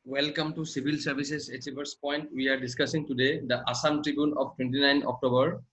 Welcome to Civil Services Achievers Point. We are discussing today the Assam Tribune of 29 October.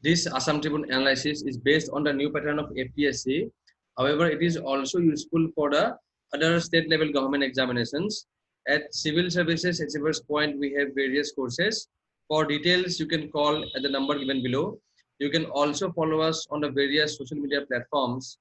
This Assam Tribune analysis is based on the new pattern of APSC. However, it is also useful for the other state level government examinations. At Civil Services Achievers Point, we have various courses. For details, you can call at the number given below. You can also follow us on the various social media platforms.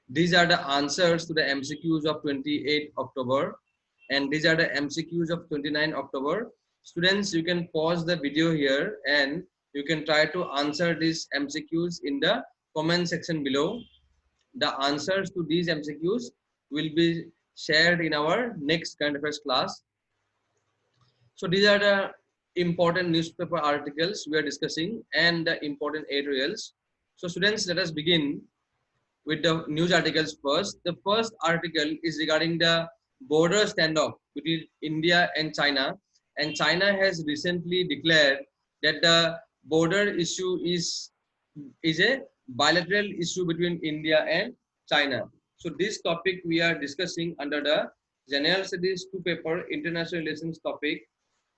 These are the answers to the MCQs of 28 October and these are the MCQs of 29 October. Students, you can pause the video here and you can try to answer these MCQs in the comment section below. The answers to these MCQs will be shared in our next current affairs class. So these are the important newspaper articles we are discussing and the important editorials. So students, let us begin with the news articles first. The first article is regarding the border standoff between India and China. And China has recently declared that the border issue is a bilateral issue between India and China. So this topic we are discussing under the General Studies 2 paper International Relations topic.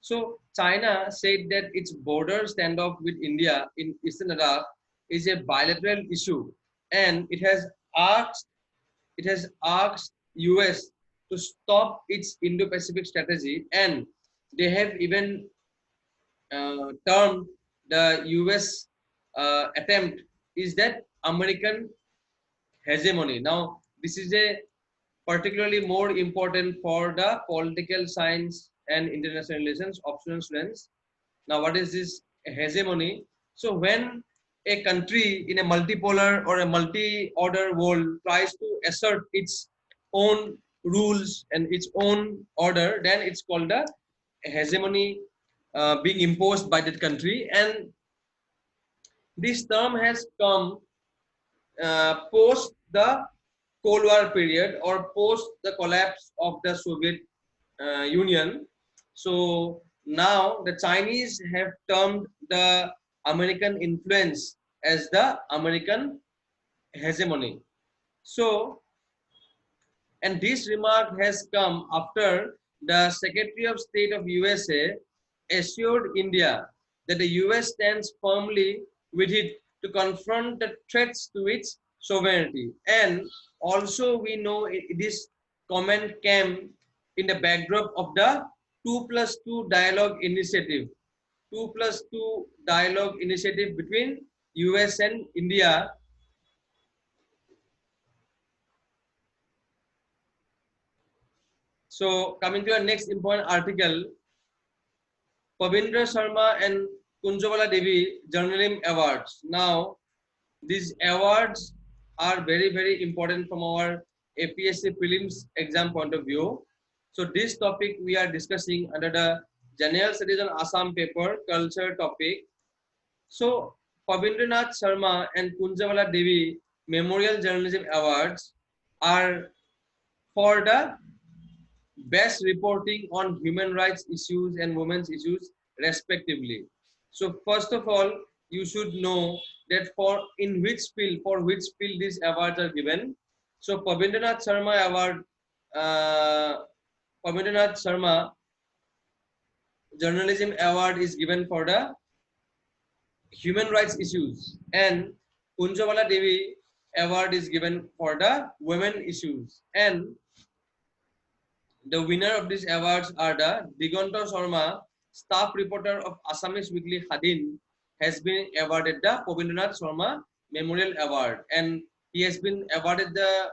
So China said that its border standoff with India in Eastern Ladakh is a bilateral issue, and asked it has asked US to stop its Indo-Pacific strategy, and they have even termed the US attempt is that American hegemony. Now, this is a particularly more important for the political science and international relations optional students. Now, what is this hegemony? So, when a country in a multipolar or a multi-order world tries to assert its own rules and its own order, then it's called the hegemony being imposed by that country. And this term has come post the Cold War period or post the collapse of the Soviet Union. So now the Chinese have termed the American influence as the American hegemony. So, and this remark has come after the Secretary of State of USA assured India that the US stands firmly with it to confront the threats to its sovereignty. And also we know this comment came in the backdrop of the 2+2 dialogue initiative. 2+2 dialogue initiative between US and India. So coming to our next important article, Pavindra Sharma and Kunjawala Devi Journalism Awards. Now, these awards are very, very important from our APSC prelims exam point of view. So this topic we are discussing under the General Studies on Assam paper, culture topic. So Pavindranath Sharma and Kunjawala Devi Memorial Journalism Awards are for the best reporting on human rights issues and women's issues respectively. So first of all, you should know that for which field these awards are given. So Pavindranath Sharma Award, Pavindranath Sharma Journalism Award is given for the human rights issues, and Kunjawala Devi Award is given for the women issues. And the winner of these awards are the Diganta Sharma, staff reporter of Assamese Weekly Khadin, has been awarded the Pavindranath Sharma Memorial Award, and he has been awarded the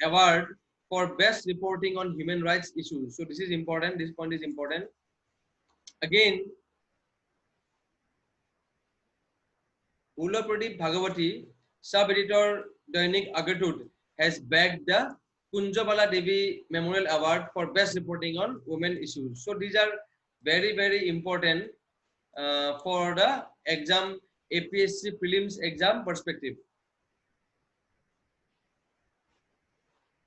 award for best reporting on human rights issues. So this is important. This point is important. Again, Ulla Pradeep Bhagavati, sub-editor Dainik Agatut, has bagged the Kunjabala Devi Memorial Award for best reporting on women issues. So these are very, very important for the exam APSC prelims exam perspective.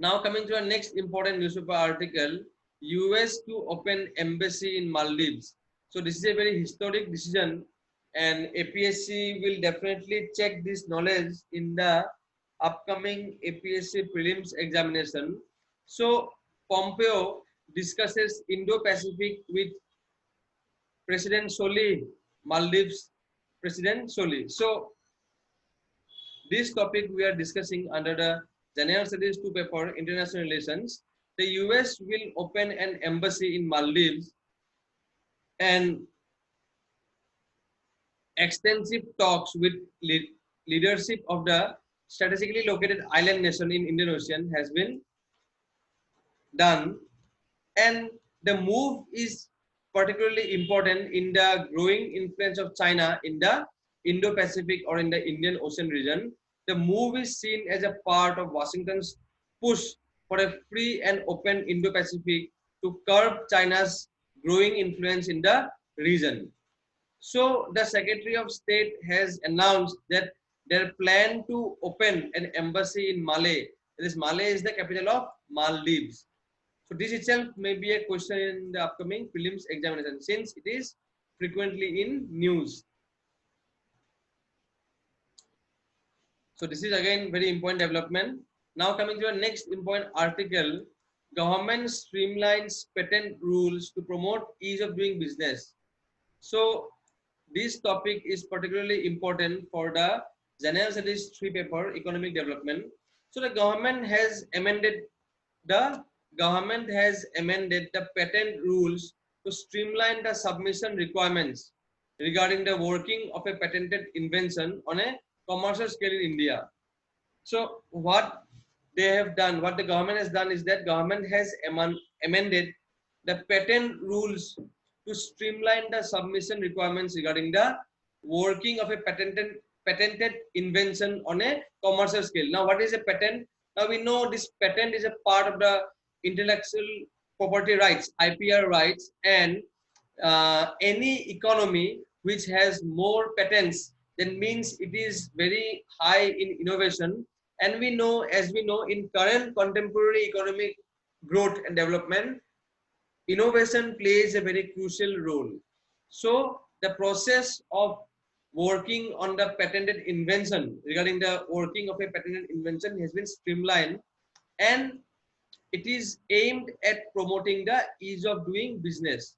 Now coming to our next important newspaper article, US to open embassy in Maldives. So this is a very historic decision, and APSC will definitely check this knowledge in the upcoming APSC prelims examination. So Pompeo discusses Indo-Pacific with President Soli, Maldives President Soli. So this topic we are discussing under the General Studies 2 paper, International Relations. The US will open an embassy in Maldives, and extensive talks with leadership of the strategically located island nation in Indian Ocean has been done, and the move is particularly important in the growing influence of China in the Indo-Pacific or in the Indian Ocean region. The move is seen as a part of Washington's push for a free and open Indo-Pacific to curb China's growing influence in the region. So the Secretary of State has announced that their plan to open an embassy in Malé. This Malé is the capital of Maldives. So this itself may be a question in the upcoming prelims examination since it is frequently in news. So this is again very important development. Now coming to the next important article, government streamlines patent rules to promote ease of doing business. So this topic is particularly important for the General Studies 3 paper, economic development. So the government has amended the patent rules to streamline the submission requirements regarding the working of a patented invention on a commercial scale in India. So what they have done, what the government has done is that government has amended the patent rules to streamline the submission requirements regarding the working of a patented invention on a commercial scale. Now, what is a patent? Now we know this patent is a part of the intellectual property rights, IPR rights, and any economy which has more patents, then means it is very high in innovation. And we know, as we know, in current contemporary economic growth and development, innovation plays a very crucial role. So the process of working on the patented invention, regarding the working of a patented invention, has been streamlined, and it is aimed at promoting the ease of doing business.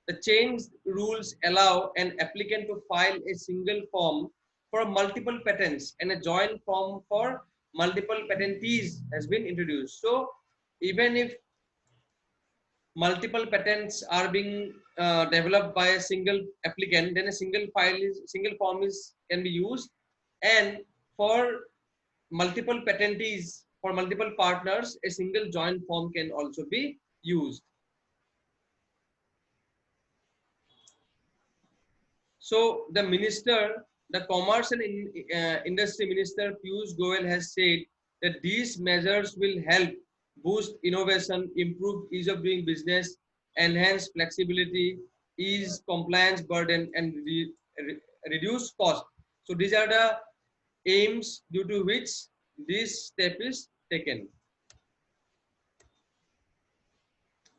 The changed rules allow an applicant to file a single form for multiple patents, and a joint form for multiple patentees has been introduced. So even if multiple patents are being developed by a single applicant, then a single form can be used, and for multiple patentees, for multiple partners, a single joint form can also be used. So the Commerce and Industry Minister Piyush Goyal has said that these measures will help boost innovation, improve ease of doing business, enhance flexibility, ease compliance burden, and reduce cost. So these are the aims due to which this step is taken.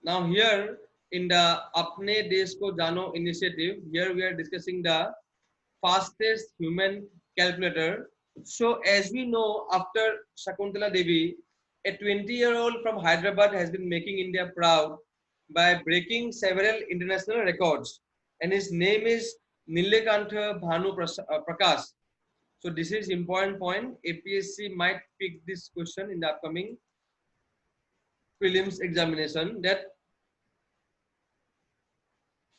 Now here in the Apne Desh Ko Jano initiative, here we are discussing the fastest human calculator. So as we know, after Shakuntala Devi, a 20-year-old from Hyderabad has been making India proud by breaking several international records, and his name is Nilekantha Bhanu Prakash. So this is important point. APSC might pick this question in the upcoming prelims examination, that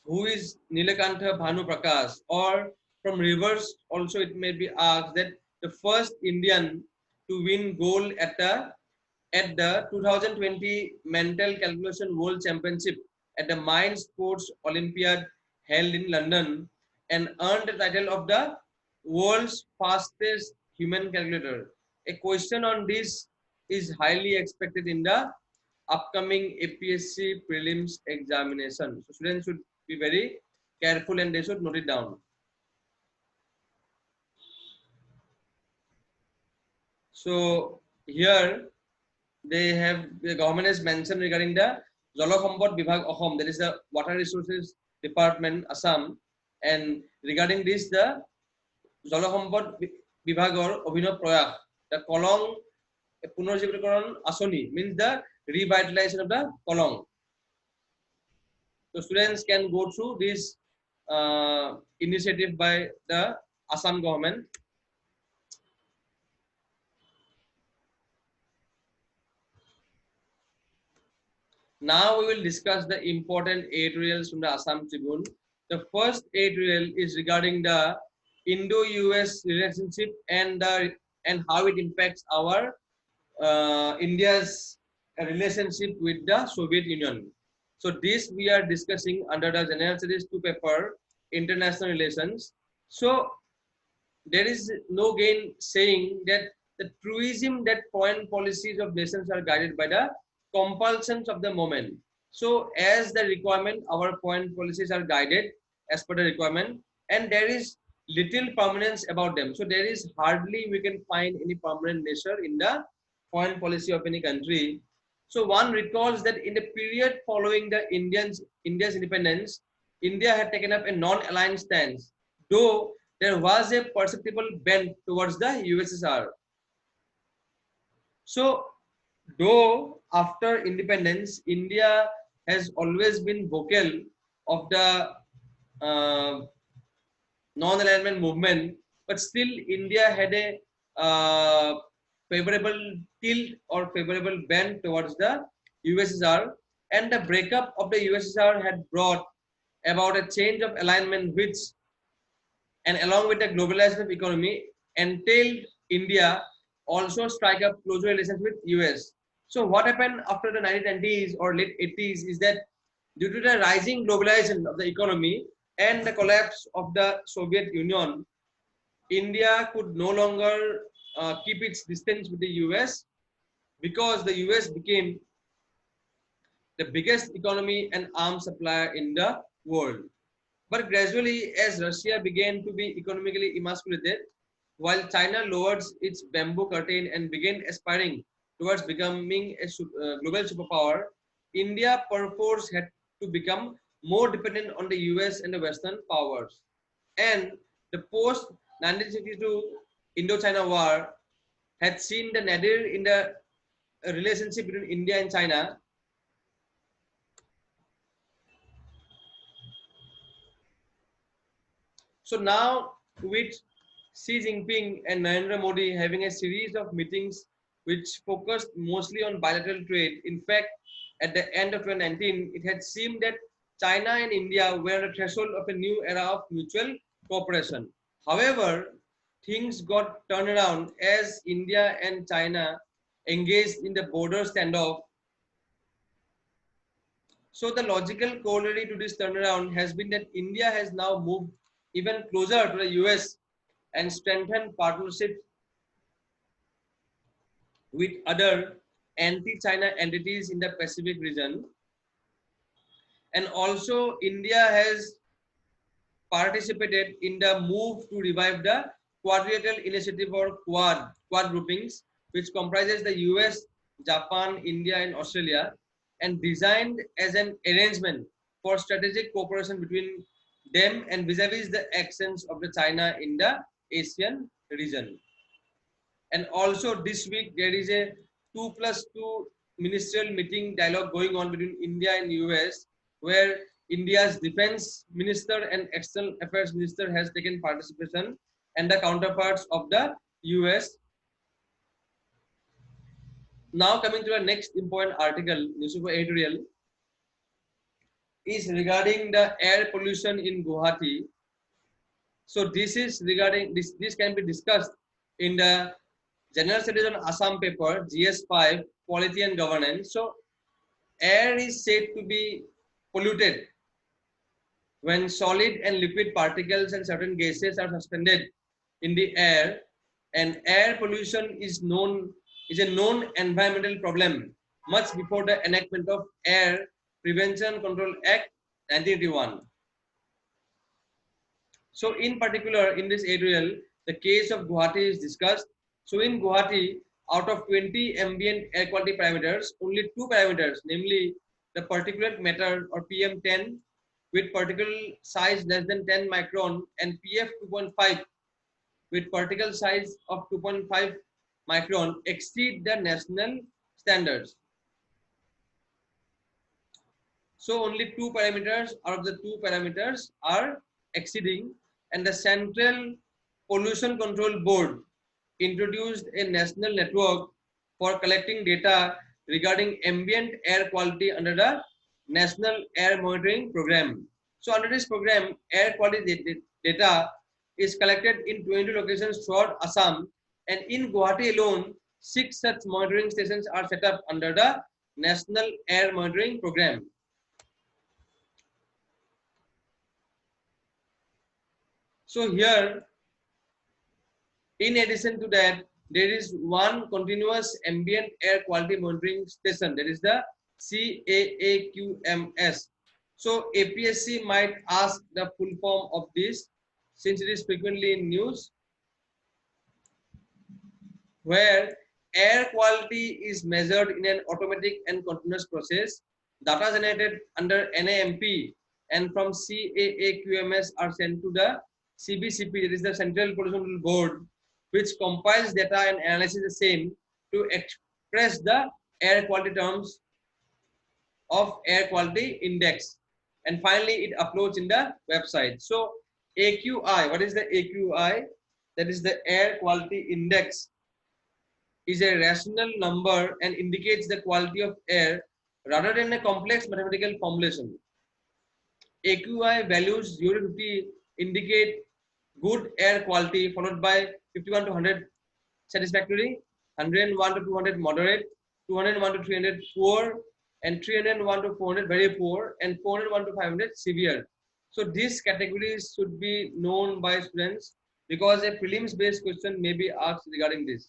who is Nilekantha Bhanu Prakash, or from reverse also it may be asked that the first Indian to win gold at the 2020 Mental Calculation World Championship at the Mind Sports Olympiad held in London, and earned the title of the world's fastest human calculator. A question on this is highly expected in the upcoming APSC prelims examination. So students should be very careful and they should note it down. So here the government has mentioned regarding the Jalasampad Vibhag Assam, that is the Water Resources Department Assam, and regarding this the Jalasampad Vibhagor Abhinav Prayak, the Kolong Punarjivikaran Asoni, means the revitalization of the Kolong. So students can go through this initiative by the Assam government. Now we will discuss the important editorials from the Assam Tribune. The first editorial is regarding the Indo-US relationship and how it impacts our India's relationship with the Soviet Union. So this we are discussing under the General Studies 2 paper, International Relations. So there is no gain saying that the truism that foreign policies of nations are guided by the compulsions of the moment. So as the requirement, our foreign policies are guided as per the requirement, and there is little permanence about them. So there is hardly we can find any permanent nature in the foreign policy of any country. So one recalls that in the period following the India's independence, India had taken up a non-aligned stance, though there was a perceptible bend towards the USSR. So, though after independence, India has always been vocal of the uh, non-alignment movement, but still India had a favorable tilt or favorable bend towards the USSR, and the breakup of the USSR had brought about a change of alignment which, and along with the globalization of economy, entailed India also strike up closer relations with US. So what happened after the 1990s or late 80s is that due to the rising globalization of the economy and the collapse of the Soviet Union, India could no longer keep its distance with the US because the US became the biggest economy and arms supplier in the world. But gradually, as Russia began to be economically emasculated, while China lowered its bamboo curtain and began aspiring towards becoming a global superpower, India perforce had to become more dependent on the US and the Western powers. And the post 1962 Indo-China War had seen the nadir in the relationship between India and China. So now with Xi Jinping and Narendra Modi having a series of meetings which focused mostly on bilateral trade. In fact, at the end of 2019, it had seemed that China and India were on the threshold of a new era of mutual cooperation. However, things got turned around as India and China engaged in the border standoff. So the logical corollary to this turnaround has been that India has now moved even closer to the US and strengthened partnerships with other anti-China entities in the Pacific region. And also India has participated in the move to revive the Quadrilateral Initiative or Quad groupings, which comprises the US, Japan, India, and Australia, and designed as an arrangement for strategic cooperation between them and vis-a-vis the actions of the China in the Asian region. And also this week there is a 2+2 ministerial meeting dialogue going on between India and US, where India's defense minister and external affairs minister has taken participation, and the counterparts of the US. Now coming to the next important article, newspaper editorial, is regarding the air pollution in Guwahati. So this is regarding this can be discussed in the General Studies on Assam paper GS5 Quality and Governance. So air is said to be polluted when solid and liquid particles and certain gases are suspended in the air, and air pollution is a known environmental problem much before the enactment of Air Prevention Control Act 1981. So in particular, in this editorial, the case of Guwahati is discussed. So in Guwahati, out of 20 ambient air quality parameters, only 2 parameters, namely the particulate matter or PM10 with particle size less than 10 micron and PF 2.5 with particle size of 2.5 micron exceed the national standards. So only two parameters out of the two parameters are exceeding, and the Central Pollution Control Board introduced a national network for collecting data regarding ambient air quality under the National Air Monitoring Program. So under this program, air quality data is collected in 20 locations throughout Assam, and in Guwahati alone, 6 such monitoring stations are set up under the National Air Monitoring Program. So here, in addition to that, there is one continuous ambient air quality monitoring station, that is the CAAQMS. So APSC might ask the full form of this, since it is frequently in news, where air quality is measured in an automatic and continuous process. Data generated under NAMP and from CAAQMS are sent to the CBCP, that is the Central Pollution Control Board, which compiles data and analyzes the same to express the air quality terms of air quality index, and finally it uploads in the website. So AQI, what is the AQI? That is the air quality index, is a rational number and indicates the quality of air rather than a complex mathematical formulation. AQI values 0 to 50 indicate good air quality, followed by 51 to 100 satisfactory, 101 to 200 moderate, 201 to 300 poor, and 301 to 400 very poor, and 401 to 500 severe. So these categories should be known by students because a prelims based question may be asked regarding this.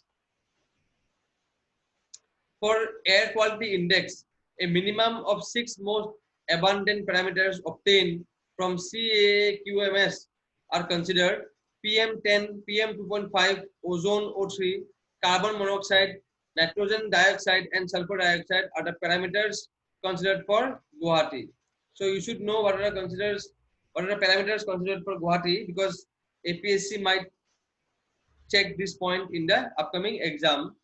For air quality index, a minimum of 6 most abundant parameters obtained from CAAQMS are considered: PM10, PM2.5, ozone O3, carbon monoxide, nitrogen dioxide, and sulfur dioxide are the parameters considered for Guwahati. So you should know what are the parameters considered for Guwahati, because APSC might check this point in the upcoming exam.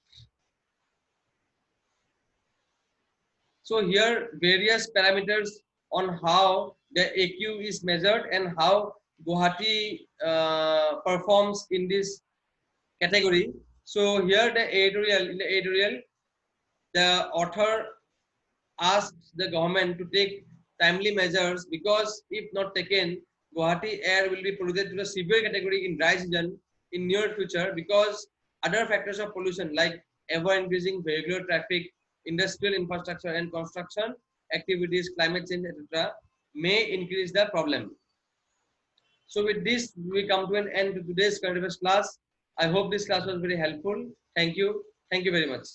So here various parameters on how the AQ is measured and how Guwahati performs in this category. So here in the editorial, the author asks the government to take timely measures, because if not taken, Guwahati air will be polluted to the severe category in dry season in near future, because other factors of pollution like ever increasing vehicular traffic, industrial infrastructure and construction activities, climate change, etc. may increase the problem. So with this, we come to an end to today's current affairs class. I hope this class was very helpful. Thank you. Thank you very much.